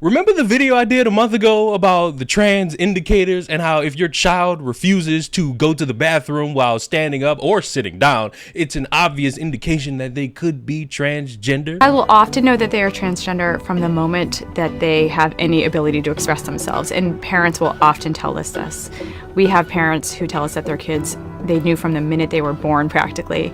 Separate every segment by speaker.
Speaker 1: Remember the video I did a month ago about the trans indicators and how if your child refuses to go to the bathroom while standing up or sitting down, it's an obvious indication that they could be transgender?
Speaker 2: I will often know that they are transgender from the moment that they have any ability to express themselves, and parents will often tell us this. We have parents who tell us that their kids, they knew from the minute they were born practically,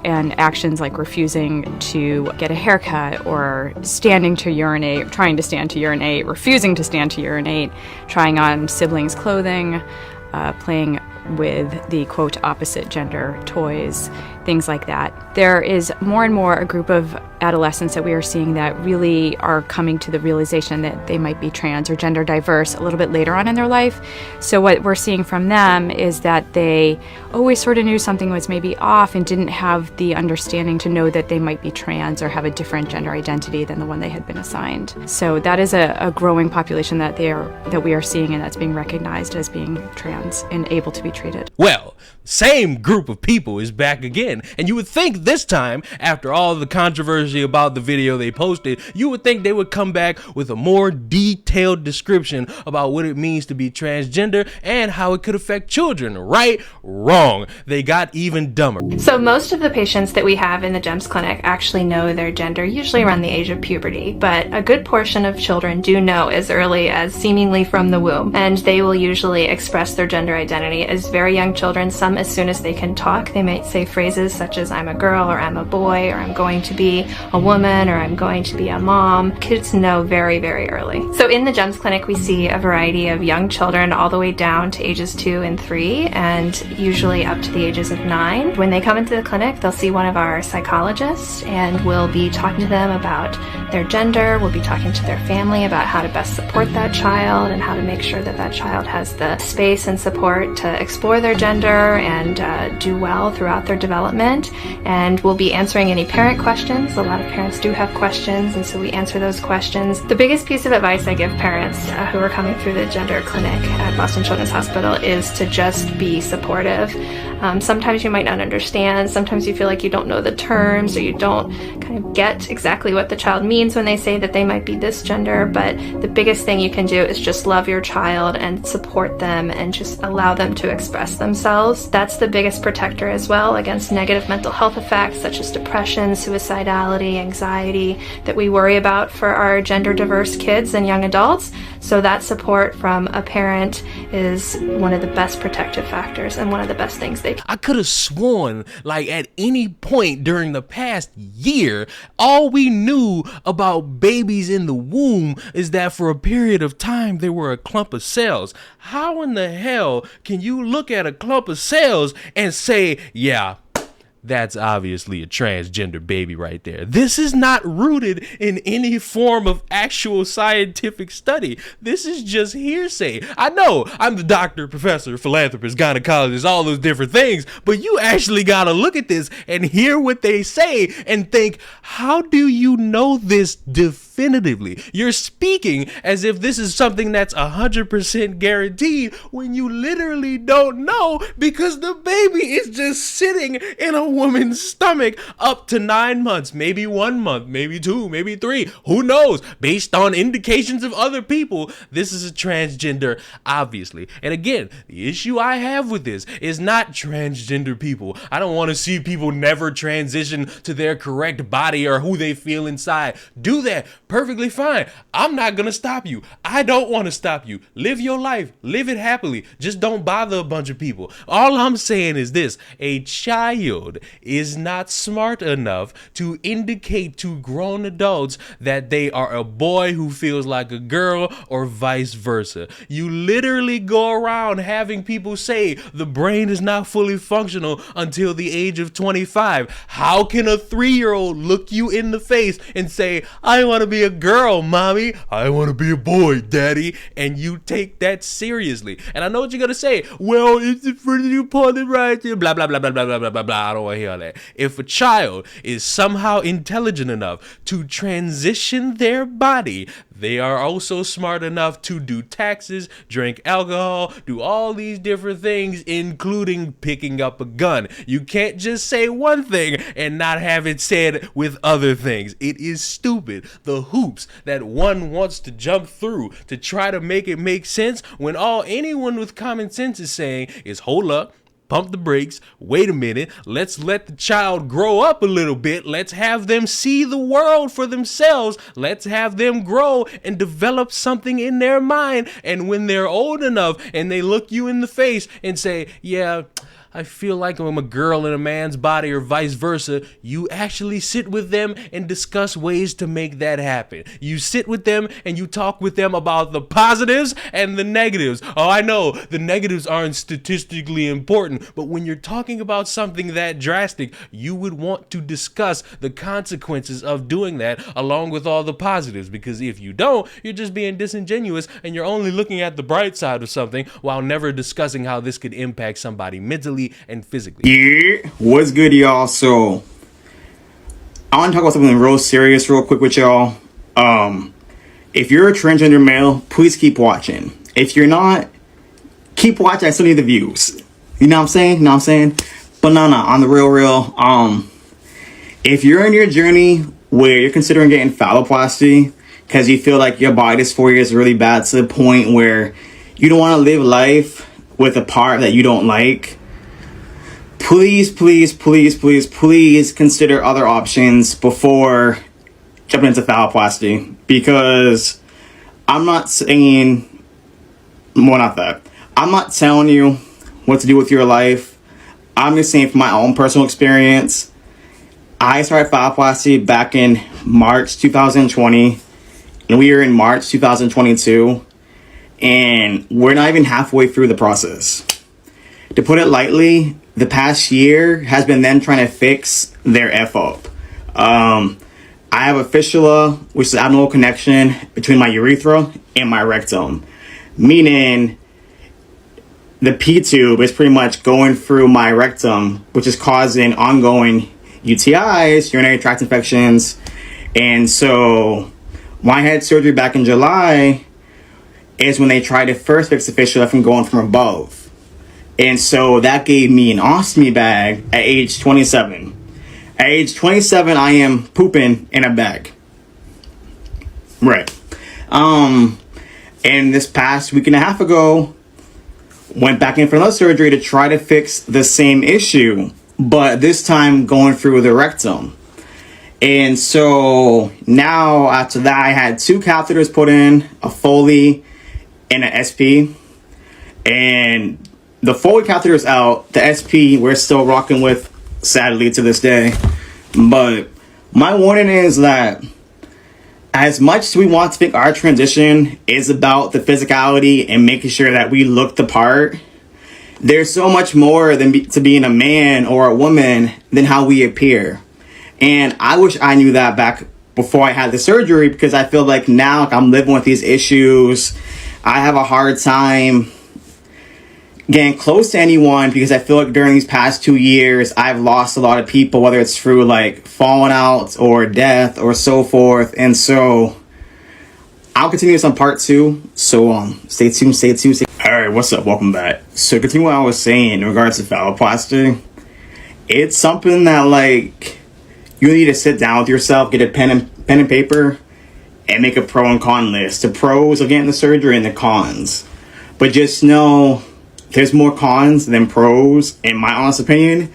Speaker 2: and actions like refusing to get a haircut or standing to urinate, trying to stand to urinate, refusing to stand to urinate, trying on siblings' clothing, playing with the quote opposite gender toys, things like that. There is more and more a group of adolescents that we are seeing that really are coming to the realization that they might be trans or gender diverse a little bit later on in their life. So what we're seeing from them is that they always sort of knew something was maybe off and didn't have the understanding to know that they might be trans or have a different gender identity than the one they had been assigned. So that is a growing population that we are seeing, and that's being recognized as being trans and able to be treated.
Speaker 1: Well, same group of people is back again, and you would think this time, after all the controversy about the video they posted, you would think they would come back with a more detailed description about what it means to be transgender and how it could affect children. Right? Wrong. They got even dumber.
Speaker 3: So most of the patients that we have in the GEMS clinic actually know their gender, usually around the age of puberty, but a good portion of children do know as early as seemingly from the womb, and they will usually express their gender identity as very young children, some as soon as they can talk. They might say phrases such as I'm a girl, or I'm a boy, or I'm going to be a woman, or I'm going to be a mom. Kids know very, very early. So in the GEMS clinic, we see a variety of young children all the way down to ages 2 and 3, and usually up to the ages of 9. When they come into the clinic, they'll see one of our psychologists, and we'll be talking to them about their gender. We'll be talking to their family about how to best support that child and how to make sure that that child has the space and support to explore their gender and do well throughout their development. And we'll be answering any parent questions. A lot of parents do have questions, and so we answer those questions. The biggest piece of advice I give parents who are coming through the gender clinic at Boston Children's Hospital is to just be supportive. Sometimes you might not understand. Sometimes you feel like you don't know the terms, or you don't kind of get exactly what the child means when they say that they might be this gender. But the biggest thing you can do is just love your child and support them and just allow them to express themselves. That's the biggest protector as well against negative mental health effects such as depression, suicidality, anxiety that we worry about for our gender diverse kids and young adults. So that support from a parent is one of the best protective factors and one of the best things they can.
Speaker 1: I could have sworn, like, at any point during the past year, all we knew about babies in the womb is that for a period of time they were a clump of cells. How in the hell can you look at a clump of cells and say, yeah, that's obviously a transgender baby right there? This is not rooted in any form of actual scientific study. This is just hearsay. I know I'm the doctor, professor, philanthropist, gynecologist, all those different things, but you actually gotta look at this and hear what they say and think, how do you know this definitively? You're speaking as if this is something that's 100% guaranteed when you literally don't know, because the baby is just sitting in a woman's stomach up to 9 months, maybe 1 month, maybe 2, maybe 3, who knows? Based on indications of other people, this is a transgender, obviously. And again, the issue I have with this is not transgender people. I don't want to see people never transition to their correct body or who they feel inside. Do that. Perfectly fine. I'm not gonna stop you. I don't want to stop you. Live your life. Live it happily. Just don't bother a bunch of people. All I'm saying is this: a child is not smart enough to indicate to grown adults that they are a boy who feels like a girl or vice versa. You literally go around having people say the brain is not fully functional until the age of 25. How can a 3-year-old look you in the face and say, I want to be a girl, mommy, I want to be a boy, daddy, and you take that seriously? And I know what you're going to say. Well, it's a pretty important right there, blah, blah, blah, blah, blah, blah, blah, blah. I don't want to hear all that. If a child is somehow intelligent enough to transition their body, they are also smart enough to do taxes, drink alcohol, do all these different things, including picking up a gun. You can't just say one thing and not have it said with other things. It is stupid. The hoops that one wants to jump through to try to make it make sense, when all anyone with common sense is saying is, hold up, pump the brakes, wait a minute, let's let the child grow up a little bit, let's have them see the world for themselves, let's have them grow and develop something in their mind, and when they're old enough and they look you in the face and say, yeah, I feel like I'm a girl in a man's body or vice versa, you actually sit with them and discuss ways to make that happen. You sit with them and you talk with them about the positives and the negatives. Oh, I know the negatives aren't statistically important, but when you're talking about something that drastic, you would want to discuss the consequences of doing that along with all the positives, because if you don't, you're just being disingenuous and you're only looking at the bright side of something while never discussing how this could impact somebody mentally and physically.
Speaker 4: Yeah, what's good, y'all? So I want to talk about something real serious real quick with y'all. If you're a transgender male, please keep watching. If you're not, keep watching. I still need the views. You know what I'm saying? But no, on the real, if you're in your journey where you're considering getting phalloplasty because you feel like your body dysphoria is really bad to the point where you don't want to live life with a part that you don't like, please consider other options before jumping into phalloplasty. Because I'm not saying, well, not that. I'm not telling you what to do with your life. I'm just saying from my own personal experience, I started phalloplasty back in March 2020, and we are in March 2022, and we're not even halfway through the process. To put it lightly, the past year has been them trying to fix their F up. I have a fistula, which is an abnormal connection between my urethra and my rectum. Meaning, the P-tube is pretty much going through my rectum, which is causing ongoing UTIs, urinary tract infections. And so, when I had surgery back in July, is when they tried to first fix the fistula from going from above. And so that gave me an ostomy bag at age 27. At age 27, I am pooping in a bag. Right. And this past week and a half ago, went back in for another surgery to try to fix the same issue, but this time going through the rectum. And so now after that, I had 2 catheters put in, a Foley and an SP. And the Foley catheter is out. The SP we're still rocking with, sadly, to this day. But my warning is that as much as we want to think our transition is about the physicality and making sure that we look the part, there's so much more to being a man or a woman than how we appear. And I wish I knew that back before I had the surgery, because I feel like now I'm living with these issues. I have a hard time getting close to anyone because I feel like during these past 2 years, I've lost a lot of people, whether it's through like falling out or death or so forth. And so I'll continue this on part 2. So stay tuned. All right, what's up? Welcome back. So continue what I was saying in regards to phalloplasty. It's something that like you need to sit down with yourself, get a pen and paper, and make a pro and con list. The pros of getting the surgery and the cons. But just know there's more cons than pros, in my honest opinion,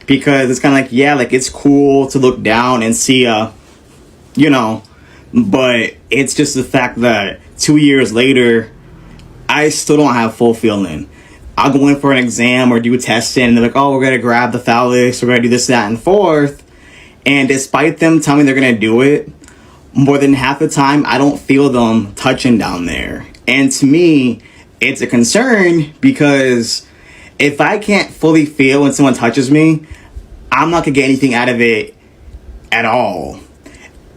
Speaker 4: because it's kind of like, yeah, like it's cool to look down and see but it's just the fact that 2 years later, I still don't have full feeling. I'll go in for an exam or do testing, and they're like, oh, we're going to grab the phallus, we're going to do this, that, and forth. And despite them telling me they're going to do it, more than half the time, I don't feel them touching down there. And to me, it's a concern, because if I can't fully feel when someone touches me, I'm not going to get anything out of it at all.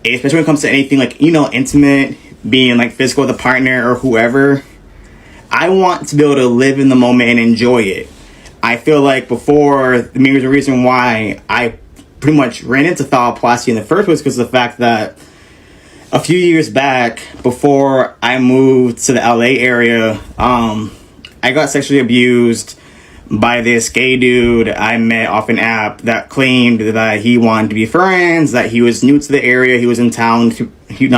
Speaker 4: Especially when it comes to anything like, intimate, being like physical with a partner or whoever. I want to be able to live in the moment and enjoy it. I feel like before, the main reason why I pretty much ran into phalloplasty in the first place because of the fact that a few years back, before I moved to the LA area, I got sexually abused by this gay dude I met off an app that claimed that he wanted to be friends, that he was new to the area, he was in town, he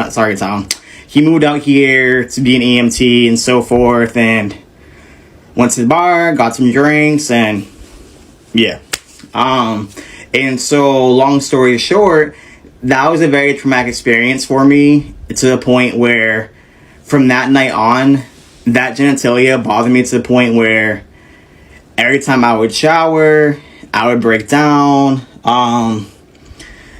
Speaker 4: moved out here to be an EMT and so forth, and went to the bar, got some drinks, and yeah. And so, long story short, that was a very traumatic experience for me, to the point where from that night on, that genitalia bothered me to the point where every time I would shower, I would break down.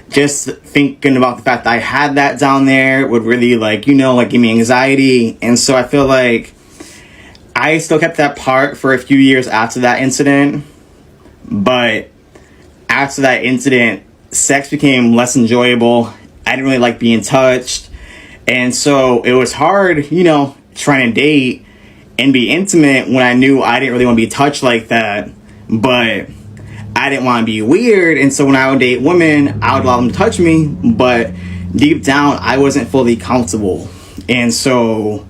Speaker 4: Just thinking about the fact that I had that down there would really, like, give me anxiety. And so I feel like I still kept that part for a few years after that incident. But after that incident, sex became less enjoyable. I didn't really like being touched. And so it was hard, trying to date and be intimate when I knew I didn't really want to be touched like that. But I didn't want to be weird. And so when I would date women, I would allow them to touch me. But deep down, I wasn't fully comfortable. And so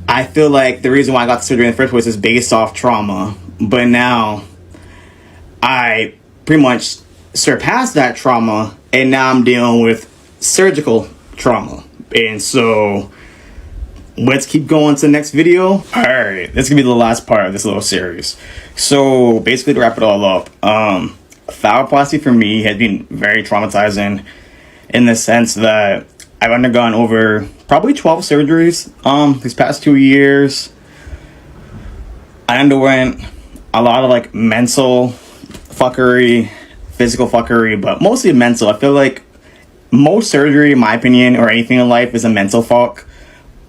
Speaker 4: I feel like the reason why I got the surgery in the first place is based off trauma. But now I pretty much surpassed that trauma, and now I'm dealing with surgical trauma. And so let's keep going to the next video. All right, this is gonna be the last part of this little series. So basically, to wrap it all up, phalloplasty for me has been very traumatizing in the sense that I've undergone over probably 12 surgeries these past 2 years. I underwent a lot of mental fuckery, physical fuckery, but mostly mental. I feel like most surgery, in my opinion, or anything in life is a mental fuck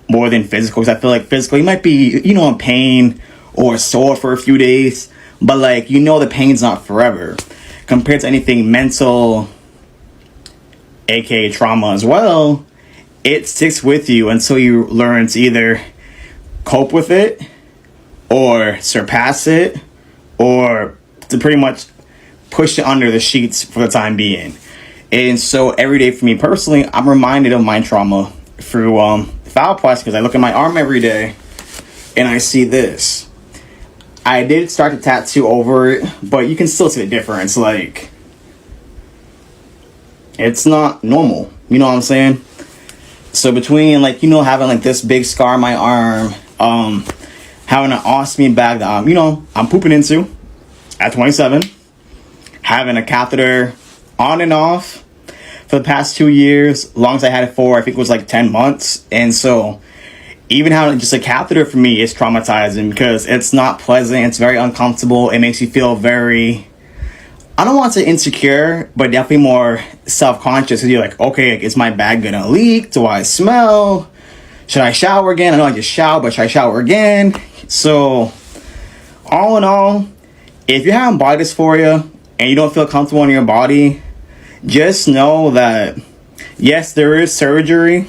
Speaker 4: more than physical. Because I feel like physical, you might be, in pain or sore for a few days, but the pain's not forever. Compared to anything mental, aka trauma as well, it sticks with you until you learn to either cope with it or surpass it or to pretty much push it under the sheets for the time being. And so every day for me personally, I'm reminded of my trauma through phalloplasty, because I look at my arm every day and I see this. I did start to tattoo over it, but you can still see the difference. It's not normal. You know what I'm saying? So between having this big scar on my arm, having an ostomy bag that I'm pooping into at 27, having a catheter on and off for the past 2 years, as long as I had it for, I think it was 10 months. And so even having just a catheter for me is traumatizing because it's not pleasant. It's very uncomfortable. It makes you feel very, I don't want to say insecure, but definitely more self-conscious. Because you're like, okay, is my bag gonna leak? Do I smell? Should I shower again? I know I just showered, but should I shower again? So all in all, if you're having body dysphoria and you don't feel comfortable in your body, just know that yes, there is surgery,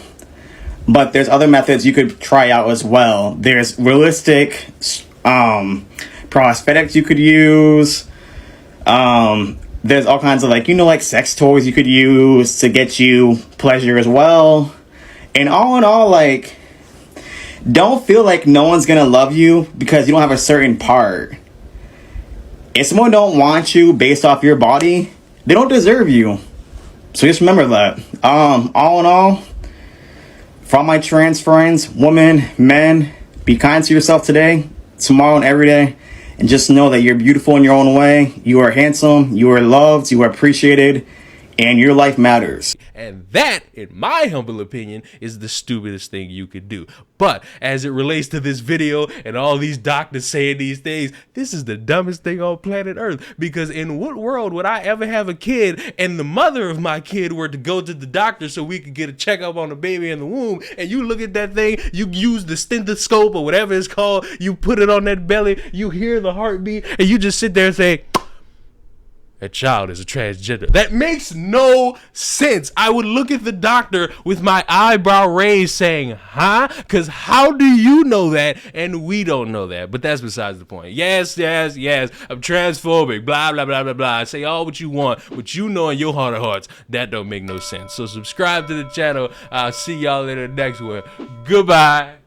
Speaker 4: but there's other methods you could try out as well. There's realistic prosthetics you could use. There's all kinds of sex toys you could use to get you pleasure as well. And all in all, don't feel like no one's gonna love you because you don't have a certain part. If someone don't want you based off your body, they don't deserve you. So just remember that. All in all, for all my trans friends, women, men, be kind to yourself today, tomorrow, and every day. And just know that you're beautiful in your own way. You are handsome, you are loved, you are appreciated, and your life matters.
Speaker 1: And that, in my humble opinion, is the stupidest thing you could do. But as it relates to this video and all these doctors saying these things, this is the dumbest thing on planet Earth. Because in what world would I ever have a kid and the mother of my kid were to go to the doctor so we could get a checkup on the baby in the womb, and you look at that thing, you use the stethoscope or whatever it's called, you put it on that belly, you hear the heartbeat, and you just sit there and say, that child is a transgender. That makes no sense. I would look at the doctor with my eyebrow raised saying, huh? Because how do you know that and we don't know that? But that's besides the point. Yes, I'm transphobic, blah, blah, blah, blah, blah. Say all what you want, but you know in your heart of hearts, that don't make no sense. So subscribe to the channel. I'll see y'all in the next one. Goodbye.